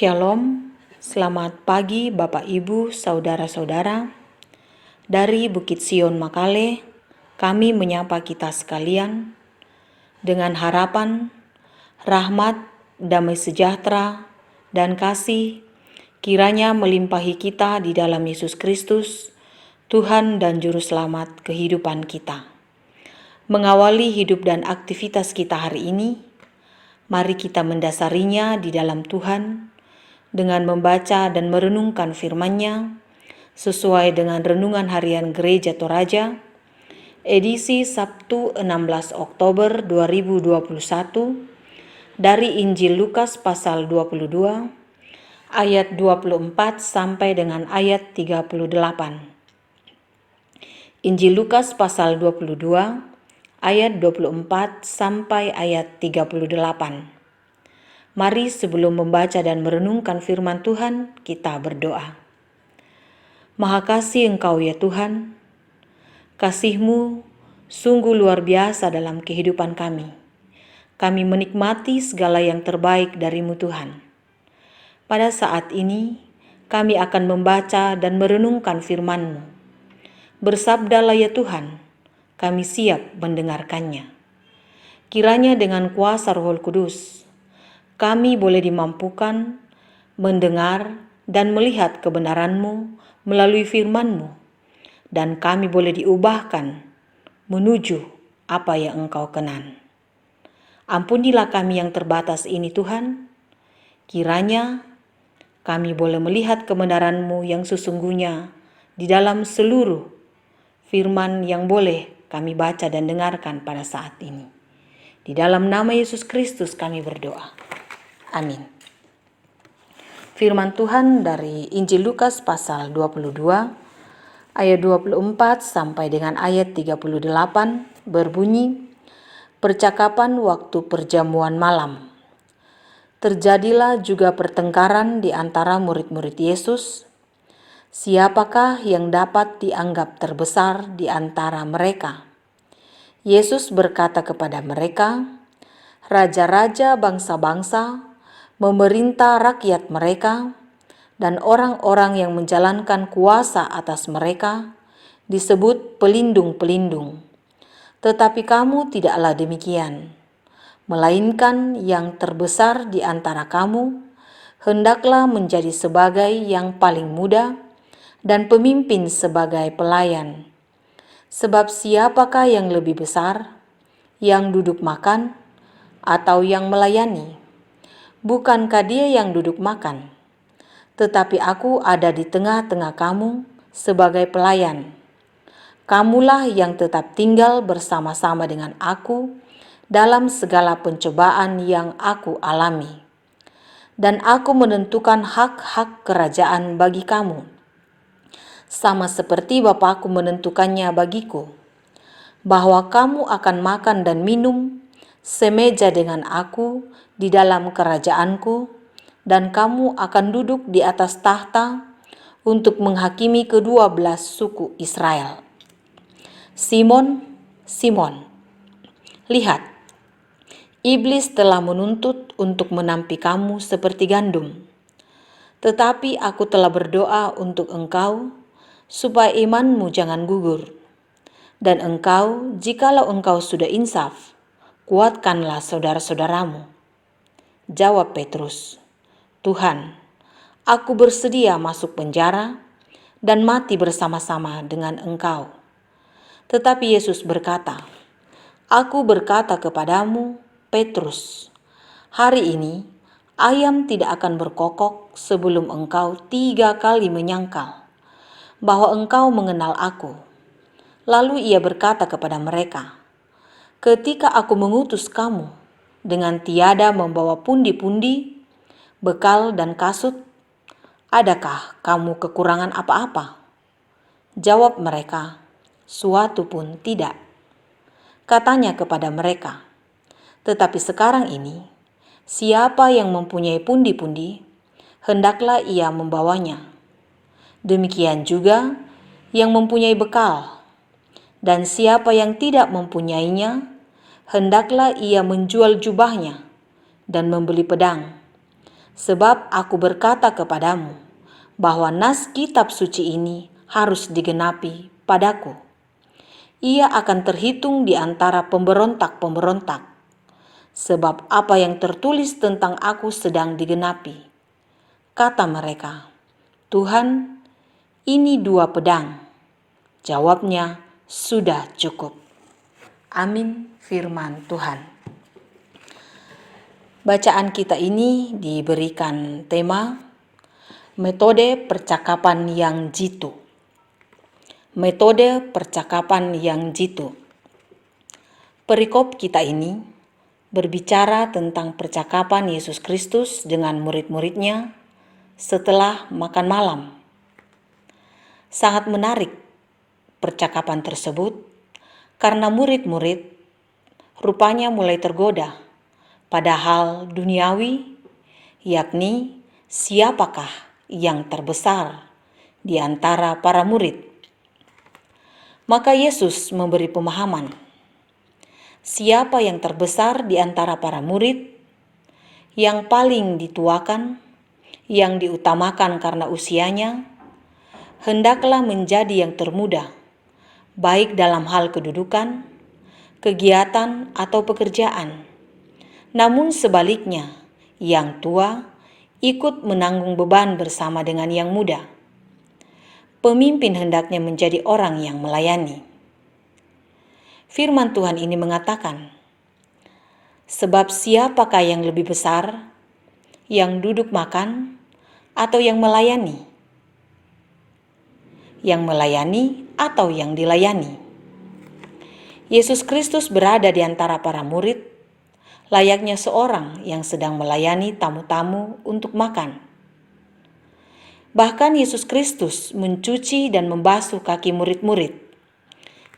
Shalom, selamat pagi Bapak Ibu, Saudara-saudara. Dari Bukit Sion Makale, kami menyapa kita sekalian dengan harapan, rahmat, damai sejahtera, dan kasih kiranya melimpahi kita di dalam Yesus Kristus, Tuhan dan Juru Selamat kehidupan kita. Mengawali hidup dan aktivitas kita hari ini, mari kita mendasarinya di dalam Tuhan, dengan membaca dan merenungkan firman-Nya sesuai dengan Renungan Harian Gereja Toraja, edisi Sabtu 16 Oktober 2021, dari Injil Lukas pasal 22, ayat 24 sampai dengan ayat 38. Injil Lukas pasal 22, ayat 24 sampai ayat 38. Mari sebelum membaca dan merenungkan firman Tuhan, kita berdoa. Maha kasih Engkau ya Tuhan, kasih-Mu sungguh luar biasa dalam kehidupan kami. Kami menikmati segala yang terbaik dari-Mu Tuhan. Pada saat ini, kami akan membaca dan merenungkan firman-Mu. Bersabdalah ya Tuhan, kami siap mendengarkannya. Kiranya dengan kuasa Roh Kudus, kami boleh dimampukan mendengar dan melihat kebenaran-Mu melalui firman-Mu, dan kami boleh diubahkan menuju apa yang Engkau kenan. Ampunilah kami yang terbatas ini Tuhan, kiranya kami boleh melihat kebenaran-Mu yang sesungguhnya di dalam seluruh firman yang boleh kami baca dan dengarkan pada saat ini. Di dalam nama Yesus Kristus kami berdoa. Amin. Firman Tuhan dari Injil Lukas pasal 22 ayat 24 sampai dengan ayat 38 berbunyi, percakapan waktu perjamuan malam. Terjadilah juga pertengkaran di antara murid-murid Yesus. Siapakah yang dapat dianggap terbesar di antara mereka? Yesus berkata kepada mereka, raja-raja bangsa-bangsa memerintah rakyat mereka, dan orang-orang yang menjalankan kuasa atas mereka disebut pelindung-pelindung. Tetapi kamu tidaklah demikian, melainkan yang terbesar di antara kamu hendaklah menjadi sebagai yang paling muda dan pemimpin sebagai pelayan. Sebab siapakah yang lebih besar, yang duduk makan atau yang melayani? Bukankah dia yang duduk makan? Tetapi aku ada di tengah-tengah kamu sebagai pelayan. Kamulah yang tetap tinggal bersama-sama dengan aku dalam segala pencobaan yang aku alami. Dan aku menentukan hak-hak kerajaan bagi kamu, sama seperti Bapakku menentukannya bagiku, bahwa kamu akan makan dan minum semeja dengan aku di dalam kerajaanku, dan kamu akan duduk di atas tahta untuk menghakimi ke-12 suku Israel. Simon, Simon, lihat, iblis telah menuntut untuk menampi kamu seperti gandum. Tetapi aku telah berdoa untuk engkau, supaya imanmu jangan gugur. Dan engkau, jikalau engkau sudah insaf, kuatkanlah saudara-saudaramu. Jawab Petrus, Tuhan, aku bersedia masuk penjara dan mati bersama-sama dengan engkau. Tetapi Yesus berkata, aku berkata kepadamu, Petrus, hari ini ayam tidak akan berkokok sebelum engkau 3 kali menyangkal bahwa engkau mengenal aku. Lalu ia berkata kepada mereka, ketika aku mengutus kamu dengan tiada membawa pundi-pundi, bekal dan kasut, adakah kamu kekurangan apa-apa? Jawab mereka, suatu pun tidak. Katanya kepada mereka, tetapi sekarang ini, siapa yang mempunyai pundi-pundi, hendaklah ia membawanya. Demikian juga yang mempunyai bekal, dan siapa yang tidak mempunyainya, hendaklah ia menjual jubahnya dan membeli pedang, Sebab aku berkata kepadamu, bahwa nas kitab suci ini harus digenapi padaku. Ia akan terhitung di antara pemberontak-pemberontak, sebab apa yang tertulis tentang aku sedang digenapi. Kata mereka, Tuhan, ini 2 pedang. Jawabnya, sudah cukup. Amin, firman Tuhan. Bacaan kita ini diberikan tema metode percakapan yang jitu. Metode percakapan yang jitu. Perikop kita ini berbicara tentang percakapan Yesus Kristus dengan murid-muridnya setelah makan malam. Sangat menarik percakapan tersebut karena murid-murid rupanya mulai tergoda pada hal duniawi, yakni siapakah yang terbesar di antara para murid. Maka Yesus memberi pemahaman, siapa yang terbesar di antara para murid, yang paling dituakan, yang diutamakan karena usianya, hendaklah menjadi yang termuda, baik dalam hal kedudukan, kegiatan, atau pekerjaan. Namun sebaliknya, yang tua ikut menanggung beban bersama dengan yang muda. Pemimpin hendaknya menjadi orang yang melayani. Firman Tuhan ini mengatakan, sebab siapakah yang lebih besar, yang duduk makan atau yang melayani? Yang melayani atau yang dilayani? Yesus Kristus berada di antara para murid, layaknya seorang yang sedang melayani tamu-tamu untuk makan. Bahkan Yesus Kristus mencuci dan membasuh kaki murid-murid.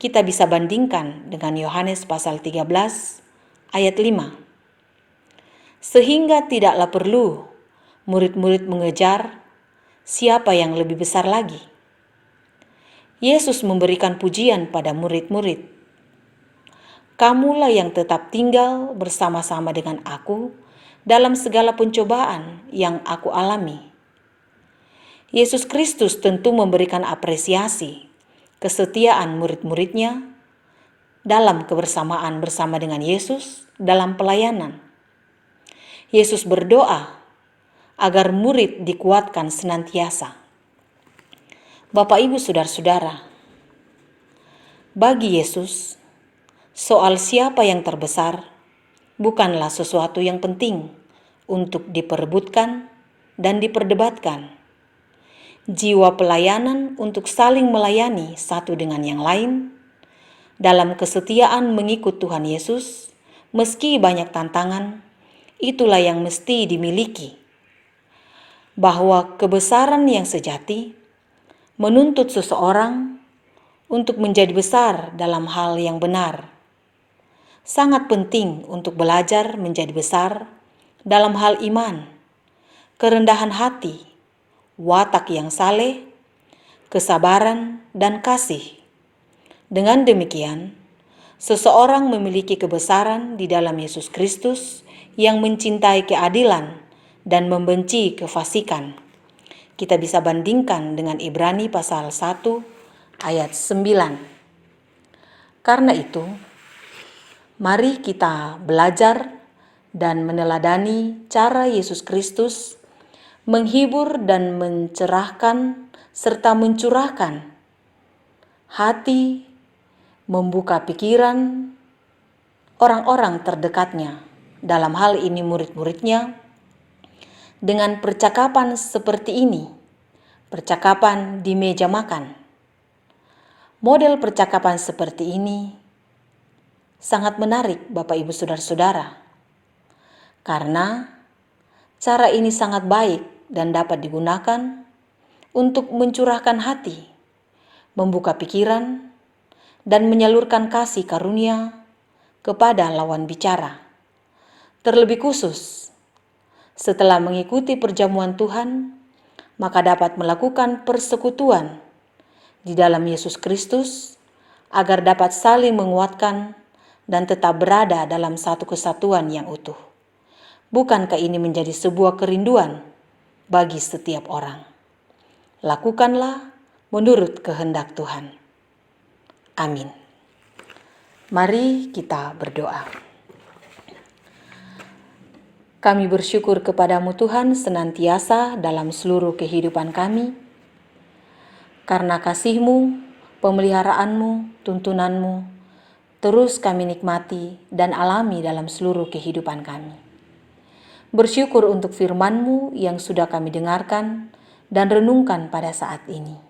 Kita bisa bandingkan dengan Yohanes pasal 13 ayat 5. Sehingga tidaklah perlu murid-murid mengejar siapa yang lebih besar lagi. Yesus memberikan pujian pada murid-murid. Kamulah yang tetap tinggal bersama-sama dengan aku dalam segala pencobaan yang aku alami. Yesus Kristus tentu memberikan apresiasi kesetiaan murid-muridnya dalam kebersamaan bersama dengan Yesus dalam pelayanan. Yesus berdoa agar murid dikuatkan senantiasa. Bapak, Ibu, saudara-saudara, bagi Yesus, soal siapa yang terbesar bukanlah sesuatu yang penting untuk diperebutkan dan diperdebatkan. Jiwa pelayanan untuk saling melayani satu dengan yang lain, dalam kesetiaan mengikut Tuhan Yesus, meski banyak tantangan, itulah yang mesti dimiliki. Bahwa kebesaran yang sejati menuntut seseorang untuk menjadi besar dalam hal yang benar. Sangat penting untuk belajar menjadi besar dalam hal iman, kerendahan hati, watak yang saleh, kesabaran, dan kasih. Dengan demikian, seseorang memiliki kebesaran di dalam Yesus Kristus yang mencintai keadilan dan membenci kefasikan. Kita bisa bandingkan dengan Ibrani pasal 1 ayat 9. Karena itu, mari kita belajar dan meneladani cara Yesus Kristus menghibur dan mencerahkan serta mencurahkan hati, membuka pikiran orang-orang terdekatnya, dalam hal ini murid-muridnya, dengan percakapan seperti ini, percakapan di meja makan. Model percakapan seperti ini sangat menarik, Bapak, Ibu, saudara-saudara, karena cara ini sangat baik dan dapat digunakan untuk mencurahkan hati, membuka pikiran, dan menyalurkan kasih karunia kepada lawan bicara. Terlebih khusus, setelah mengikuti perjamuan Tuhan, maka dapat melakukan persekutuan di dalam Yesus Kristus agar dapat saling menguatkan dan tetap berada dalam satu kesatuan yang utuh. Bukankah ini menjadi sebuah kerinduan bagi setiap orang? Lakukanlah menurut kehendak Tuhan. Amin. Mari kita berdoa. Kami bersyukur kepadamu Tuhan senantiasa dalam seluruh kehidupan kami, karena kasih-Mu, pemeliharaanmu, tuntunanmu, terus kami nikmati dan alami dalam seluruh kehidupan kami. Bersyukur untuk firman-Mu yang sudah kami dengarkan dan renungkan pada saat ini.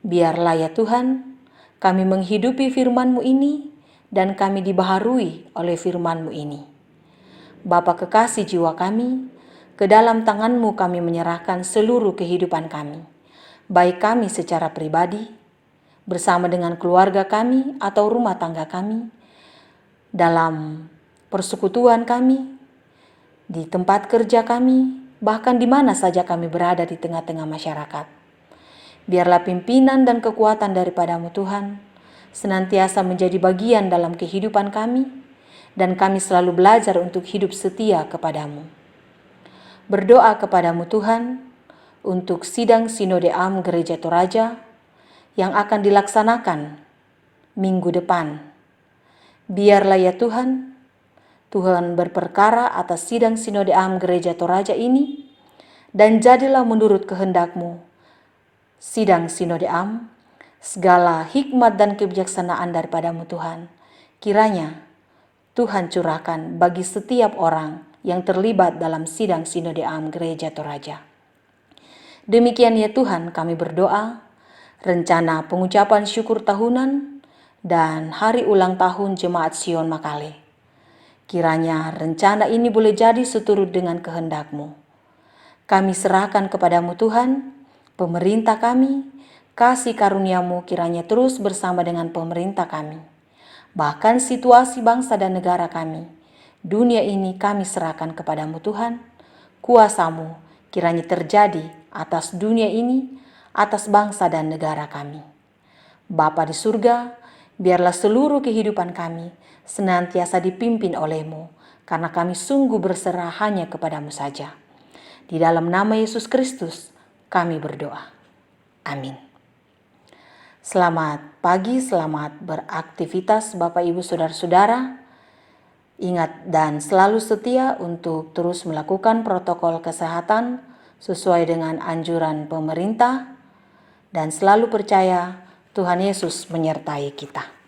Biarlah ya Tuhan, kami menghidupi firman-Mu ini dan kami dibaharui oleh firman-Mu ini. Bapa kekasih jiwa kami, ke dalam tangan-Mu kami menyerahkan seluruh kehidupan kami, baik kami secara pribadi, bersama dengan keluarga kami atau rumah tangga kami, dalam persekutuan kami, di tempat kerja kami, bahkan di mana saja kami berada di tengah-tengah masyarakat. Biarlah pimpinan dan kekuatan daripada-Mu Tuhan senantiasa menjadi bagian dalam kehidupan kami, dan kami selalu belajar untuk hidup setia kepada-Mu. Berdoa kepada-Mu Tuhan untuk sidang Sinode Am Gereja Toraja yang akan dilaksanakan minggu depan. Biarlah ya Tuhan, Tuhan berperkara atas sidang Sinode Am Gereja Toraja ini, dan jadilah menurut kehendak-Mu sidang Sinode Am, segala hikmat dan kebijaksanaan daripada-Mu Tuhan, kiranya Tuhan curahkan bagi setiap orang yang terlibat dalam sidang Sinode Am Gereja Toraja. Demikian ya Tuhan, kami berdoa, rencana pengucapan syukur tahunan dan hari ulang tahun Jemaat Sion Makale. Kiranya rencana ini boleh jadi seturut dengan kehendak-Mu. Kami serahkan kepada-Mu Tuhan, pemerintah kami, kasih karunia-Mu kiranya terus bersama dengan pemerintah kami. Bahkan situasi bangsa dan negara kami, dunia ini kami serahkan kepada-Mu Tuhan. Kuasa-Mu kiranya terjadi atas dunia ini, atas bangsa dan negara kami. Bapa di surga, biarlah seluruh kehidupan kami senantiasa dipimpin oleh-Mu, karena kami sungguh berserah hanya kepada-Mu saja. Di dalam nama Yesus Kristus kami berdoa. Amin. Selamat pagi, selamat beraktivitas Bapak Ibu Saudara-saudara. Ingat dan selalu setia untuk terus melakukan protokol kesehatan sesuai dengan anjuran pemerintah, dan selalu percaya Tuhan Yesus menyertai kita.